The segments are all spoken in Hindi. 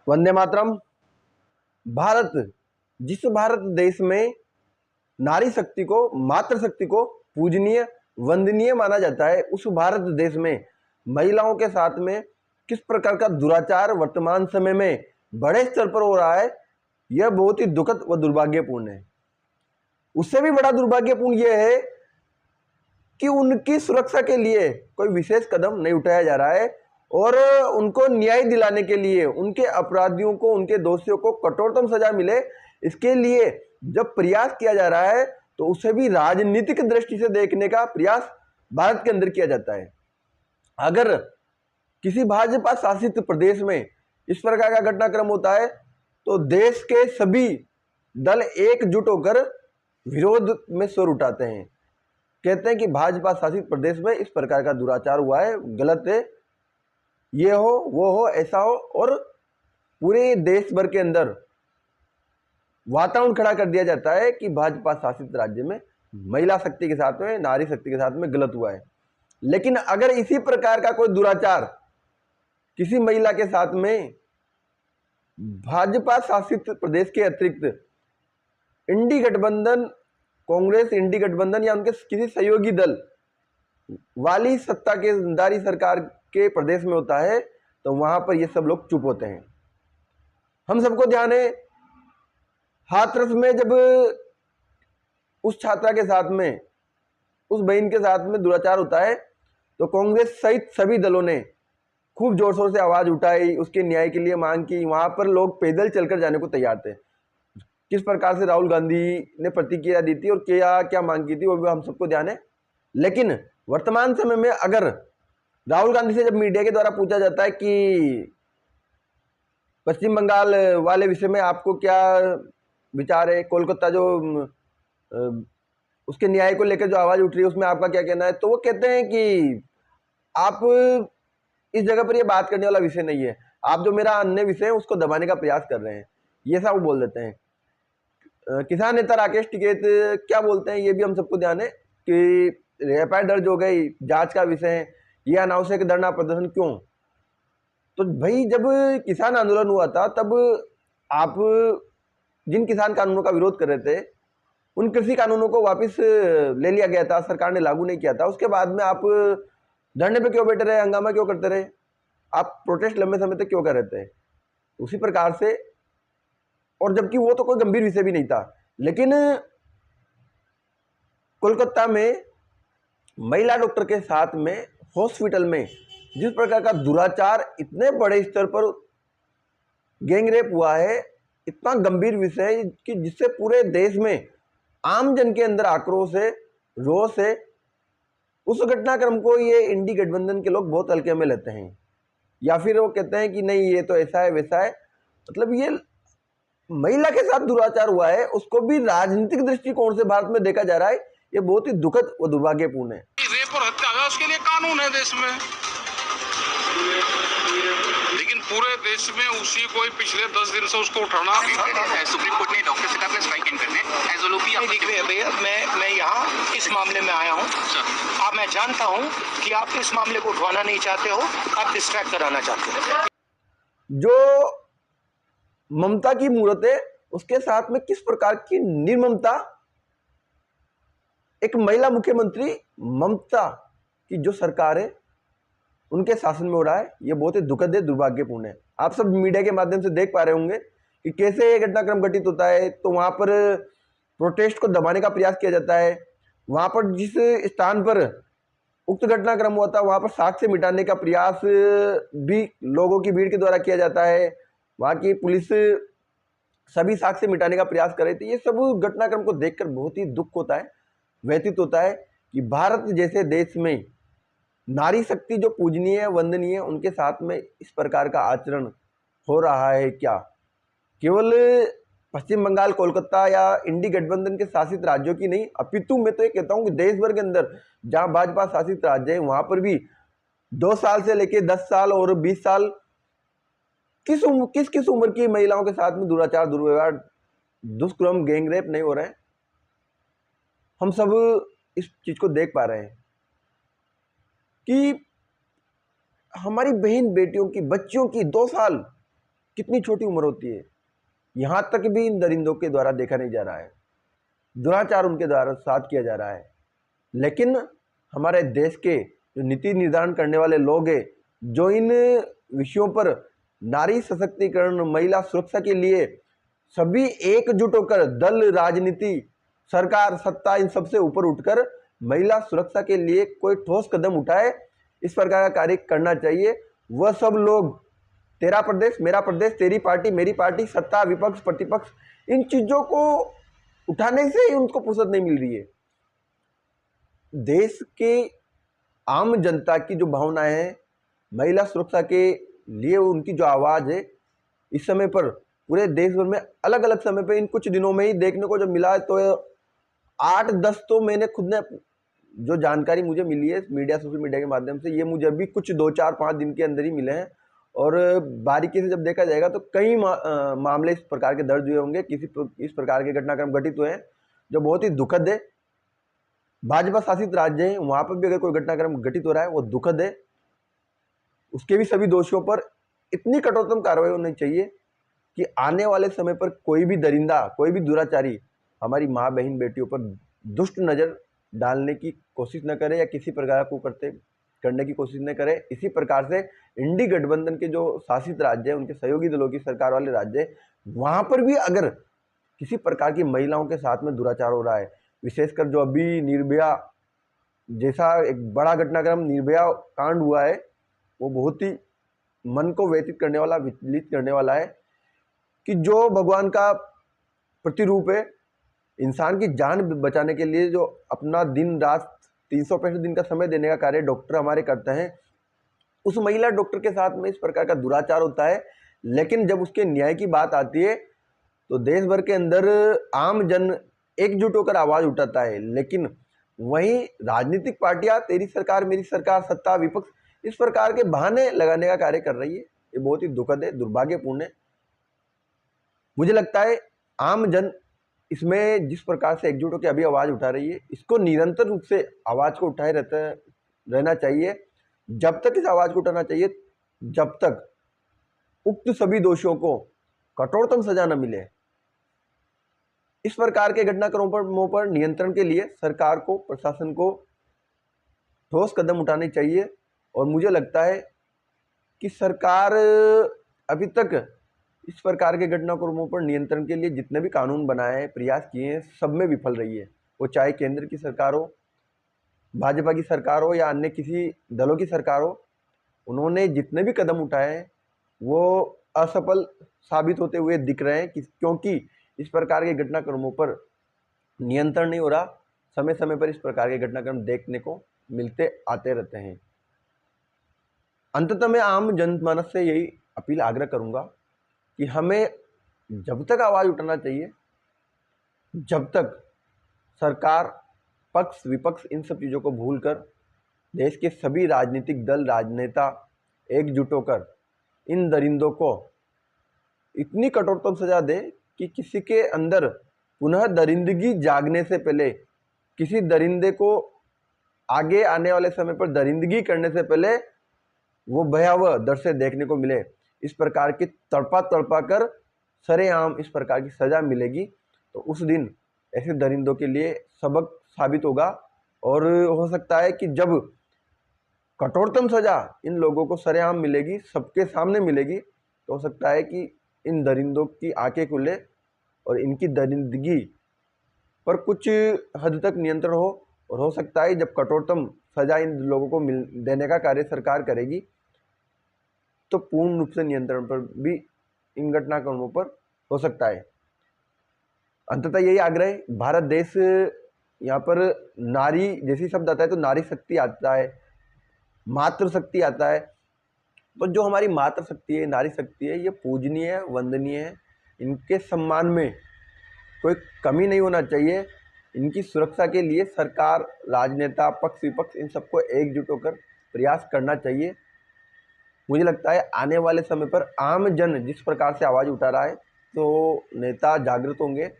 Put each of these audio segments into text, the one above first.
वंदे मातरम। भारत, जिस भारत देश में नारी शक्ति को, मातृशक्ति को पूजनीय, वंदनीय माना जाता है, उस भारत देश में महिलाओं के साथ में किस प्रकार का दुराचार वर्तमान समय में बड़े स्तर पर हो रहा है, यह बहुत ही दुखद व दुर्भाग्यपूर्ण है। उससे भी बड़ा दुर्भाग्यपूर्ण यह है कि उनकी सुरक्षा के लिए कोई विशेष कदम नहीं उठाया जा रहा है और उनको न्याय दिलाने के लिए, उनके अपराधियों को, उनके दोषियों को कठोरतम सजा मिले, इसके लिए जब प्रयास किया जा रहा है तो उसे भी राजनीतिक दृष्टि से देखने का प्रयास भारत के अंदर किया जाता है। अगर किसी भाजपा शासित प्रदेश में इस प्रकार का घटनाक्रम होता है तो देश के सभी दल एकजुट होकर विरोध में स्वर उठाते हैं, कहते हैं कि भाजपा शासित प्रदेश में इस प्रकार का दुराचार हुआ है, गलत है, ये हो वो हो ऐसा हो, और पूरे देश भर के अंदर वातावरण खड़ा कर दिया जाता है कि भाजपा शासित राज्य में महिला शक्ति के साथ में, नारी शक्ति के साथ में गलत हुआ है। लेकिन अगर इसी प्रकार का कोई दुराचार किसी महिला के साथ में भाजपा शासित प्रदेश के अतिरिक्त इंडी गठबंधन, कांग्रेस इंडी गठबंधन या उनके किसी सहयोगी दल वाली सत्ता के दारी सरकार के प्रदेश में होता है तो वहां पर ये सब लोग चुप होते हैं। हम सबको ध्यान है, हाथरस में जब उस छात्रा के साथ में, उस बहन के साथ में दुराचार होता है तो कांग्रेस सहित सभी दलों ने खूब जोर शोर से आवाज उठाई, उसके न्याय के लिए मांग की। वहां पर लोग पैदल चलकर जाने को तैयार थे। किस प्रकार से राहुल गांधी ने प्रतिक्रिया दी थी और क्या क्या मांग की थी वो भी हम सबको ध्यान है। लेकिन वर्तमान समय में अगर राहुल गांधी से जब मीडिया के द्वारा पूछा जाता है कि पश्चिम बंगाल वाले विषय में आपको क्या विचार है, कोलकाता जो उसके न्याय को लेकर जो आवाज उठ रही है उसमें आपका क्या कहना है, तो वो कहते हैं कि आप इस जगह पर ये बात करने वाला विषय नहीं है, आप जो मेरा अन्य विषय है उसको दबाने का प्रयास कर रहे हैं, ये सब वो बोल देते हैं। किसान नेता राकेश टिकैत क्या बोलते हैं ये भी हम सबको ध्यान है कि एफआईआर दर्ज हो गई, जांच का विषय है, ये अनावश्यक धरना प्रदर्शन क्यों। तो भाई जब किसान आंदोलन हुआ था तब आप जिन किसान कानूनों का विरोध कर रहे थे उन कृषि कानूनों को वापस ले लिया गया था, सरकार ने लागू नहीं किया था। उसके बाद में आप धरने पे क्यों बैठे रहे, हंगामा क्यों करते रहे, आप प्रोटेस्ट लंबे समय तक क्यों कर रहे थे। उसी प्रकार से, और जबकि वो तो कोई गंभीर विषय भी नहीं था, लेकिन कोलकाता में महिला डॉक्टर के साथ में हॉस्पिटल में जिस प्रकार का दुराचार इतने बड़े स्तर पर गैंगरेप हुआ है, इतना गंभीर विषय है कि जिससे पूरे देश में आम जन के अंदर आक्रोश है, रोष है। उस घटनाक्रम को ये इंडी गठबंधन के लोग बहुत हल्के में लेते हैं, या फिर वो कहते हैं कि नहीं ये तो ऐसा है वैसा है। मतलब ये महिला के साथ दुराचार हुआ है उसको भी राजनीतिक दृष्टिकोण से भारत में देखा जा रहा है, ये बहुत ही दुखद व दुर्भाग्यपूर्ण है। रेप और हत्या है उसके लिए कानून है देश में, लेकिन पूरे देश में उसी को पिछले 10 दिन से उसको उठाना। सुप्रीम कोर्ट ने डॉक्टर से कहा स्ट्राइक एंड करने एज ओ लोपी। आप देखिए भैया, मैं यहाँ इस मामले में आया हूँ। अब मैं जानता हूँ कि आप इस मामले को उठवाना नहीं चाहते हो, आप डिस्ट्रैक्ट कराना चाहते हो। जो ममता की मूर्त है उसके साथ में किस प्रकार की निर्ममता एक महिला मुख्यमंत्री ममता की जो सरकार है उनके शासन में हो रहा है, ये बहुत ही दुखद है, दुर्भाग्यपूर्ण है। आप सब मीडिया के माध्यम से देख पा रहे होंगे कि कैसे ये घटनाक्रम घटित होता है। तो वहां पर प्रोटेस्ट को दबाने का प्रयास किया जाता है, वहां पर जिस स्थान पर उक्त घटनाक्रम हुआ था वहां पर साक्ष्य मिटाने का प्रयास भी लोगों की भीड़ के द्वारा किया जाता है। वहां की पुलिस सभी साक्ष्य मिटाने का प्रयास कर रही थी। ये सब घटनाक्रम को देखकर बहुत ही दुख होता है, व्यतीत होता है कि भारत जैसे देश में नारी शक्ति जो पूजनीय है, वंदनीय है, उनके साथ में इस प्रकार का आचरण हो रहा है। क्या केवल पश्चिम बंगाल, कोलकाता या इंडी गठबंधन के शासित राज्यों की नहीं, अपितु मैं तो ये कहता हूँ कि देश भर के अंदर जहां भाजपा शासित राज्य है वहां पर भी 2 साल से लेकर 10 साल और 20 साल किस किस उम्र की महिलाओं के साथ में दुराचार, दुर्व्यवहार, दुष्कर्म, गैंगरेप नहीं हो रहे हैं। हम सब इस चीज को देख पा रहे हैं कि हमारी बहन बेटियों की, बच्चियों की 2 साल कितनी छोटी उम्र होती है। यहाँ तक भी इन दरिंदों के द्वारा देखा नहीं जा रहा है, दुराचार उनके द्वारा साथ किया जा रहा है। लेकिन हमारे देश के जो नीति निर्धारण करने वाले लोग हैं, जो इन विषयों पर नारी सशक्तिकरण, महिला सुरक्षा के लिए सभी एकजुट होकर दल, राजनीति, सरकार, सत्ता, इन सबसे ऊपर उठकर महिला सुरक्षा के लिए कोई ठोस कदम उठाए, इस प्रकार का कार्य करना चाहिए। वह सब लोग, तेरा प्रदेश मेरा प्रदेश, तेरी पार्टी मेरी पार्टी, सत्ता, विपक्ष, प्रतिपक्ष, इन चीजों को उठाने से ही उनको फुर्सत नहीं मिल रही है। देश के आम जनता की जो भावनाएं हैं, महिला सुरक्षा के लिए उनकी जो आवाज है, इस समय पर पूरे देश भर में अलग अलग समय पर इन कुछ दिनों में ही देखने को जो मिला है, तो 8-10 तो मैंने खुद ने जो जानकारी मुझे मिली है मीडिया, सोशल मीडिया के माध्यम से, ये मुझे अभी कुछ 2-4-5 दिन के अंदर ही मिले हैं। और बारीकी से जब देखा जाएगा तो कई मामले इस प्रकार के दर्ज हुए होंगे, इस प्रकार के घटनाक्रम घटित हुए हैं जो बहुत ही दुखद है। भाजपा शासित राज्य है, वहां पर भी अगर कोई घटनाक्रम घटित हो रहा है वो दुखद है। उसके भी सभी दोषियों पर इतनी कठोरतम कार्रवाई होनी चाहिए कि आने वाले समय पर कोई भी दरिंदा, कोई भी दुराचारी हमारी माँ बहन बेटियों पर दुष्ट नजर डालने की कोशिश न करे या किसी प्रकार को करने की कोशिश न करे। इसी प्रकार से इंडी गठबंधन के जो शासित राज्य है, उनके सहयोगी दलों की सरकार वाले राज्य है, वहां पर भी अगर किसी प्रकार की महिलाओं के साथ में दुराचार हो रहा है, विशेषकर जो अभी निर्भया जैसा एक बड़ा घटनाक्रम निर्भया कांड हुआ है, वो बहुत ही मन को व्यथित करने वाला, विचलित करने वाला है कि जो भगवान का प्रतिरूप है, इंसान की जान बचाने के लिए जो अपना दिन रात 365 दिन का समय देने का कार्य डॉक्टर हमारे करते हैं, उस महिला डॉक्टर के साथ में इस प्रकार का दुराचार होता है। लेकिन जब उसके न्याय की बात आती है तो देश भर के अंदर आम जन एकजुट होकर आवाज उठाता है। लेकिन वहीं राजनीतिक पार्टियां, तेरी सरकार मेरी सरकार, सत्ता, विपक्ष, इस प्रकार के बहाने लगाने का कार्य कर रही है। ये बहुत ही दुखद है, दुर्भाग्यपूर्ण है। मुझे लगता है आम जन इसमें जिस प्रकार से एकजुट होकर अभी आवाज उठा रही है, इसको निरंतर रूप से आवाज को उठाए रहना चाहिए। जब तक इस आवाज को उठाना चाहिए जब तक उक्त सभी दोषियों को कठोरतम सजा न मिले। इस प्रकार के घटनाक्रमों पर नियंत्रण के लिए सरकार को, प्रशासन को ठोस कदम उठाने चाहिए। और मुझे लगता है कि सरकार अभी तक इस प्रकार के घटनाक्रमों पर नियंत्रण के लिए जितने भी कानून बनाए हैं, प्रयास किए हैं, सब में विफल रही है। वो चाहे केंद्र की सरकार हो, भाजपा की सरकार हो या अन्य किसी दलों की सरकार हो, उन्होंने जितने भी कदम उठाए हैं वो असफल साबित होते हुए दिख रहे हैं क्योंकि इस प्रकार के घटनाक्रमों पर नियंत्रण नहीं हो रहा। समय समय पर इस प्रकार के घटनाक्रम देखने को मिलते आते रहते हैं। अंततः मैं आम जनमानस से यही अपील आग्रह करूंगा कि हमें जब तक आवाज उठाना चाहिए, जब तक सरकार, पक्ष, विपक्ष, इन सब चीज़ों को भूलकर देश के सभी राजनीतिक दल, राजनेता एकजुट होकर इन दरिंदों को इतनी कठोरतम सजा दे कि किसी के अंदर पुनः दरिंदगी जागने से पहले, किसी दरिंदे को आगे आने वाले समय पर दरिंदगी करने से पहले वो भयावह दृश्य देखने को मिले। इस प्रकार की तड़पा कर सरेआम इस प्रकार की सजा मिलेगी तो उस दिन ऐसे दरिंदों के लिए सबक साबित होगा। और हो सकता है कि जब कठोरतम सजा इन लोगों को सरेआम मिलेगी, सबके सामने मिलेगी, तो हो सकता है कि इन दरिंदों की आंखें खुले और इनकी दरिंदगी पर कुछ हद तक नियंत्रण हो। और हो सकता है जब कठोरतम सजा इन लोगों को देने का कार्य सरकार करेगी तो पूर्ण रूप से नियंत्रण पर भी इन घटनाक्रमों पर हो सकता है। अंततः यही आग्रह है। भारत देश, यहाँ पर नारी जैसी शब्द आता है तो नारी शक्ति आता है, मातृशक्ति आता है। तो जो हमारी मातृशक्ति है, नारी शक्ति है, ये पूजनीय है, वंदनीय है। इनके सम्मान में कोई कमी नहीं होना चाहिए। इनकी सुरक्षा के लिए सरकार, राजनेता, पक्ष, विपक्ष, इन सबको एकजुट होकर प्रयास करना चाहिए। मुझे लगता है आने वाले समय पर आम जन जिस प्रकार से आवाज़ उठा रहा है तो नेता जागृत होंगे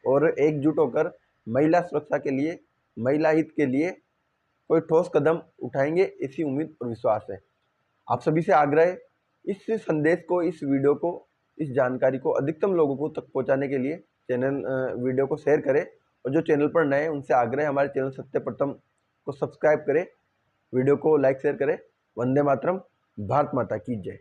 और एकजुट होकर महिला सुरक्षा के लिए, महिला हित के लिए कोई ठोस कदम उठाएंगे, इसी उम्मीद और विश्वास है। आप सभी से आग्रह है, इस संदेश को, इस वीडियो को इस जानकारी को अधिकतम लोगों को तक पहुंचाने के लिए वीडियो को शेयर करें, और जो चैनल पर नए हैं उनसे आग्रह है हमारे चैनल सत्य प्रथम को सब्सक्राइब करें, वीडियो को लाइक शेयर करें। वंदे मातरम। भारत माता की जय।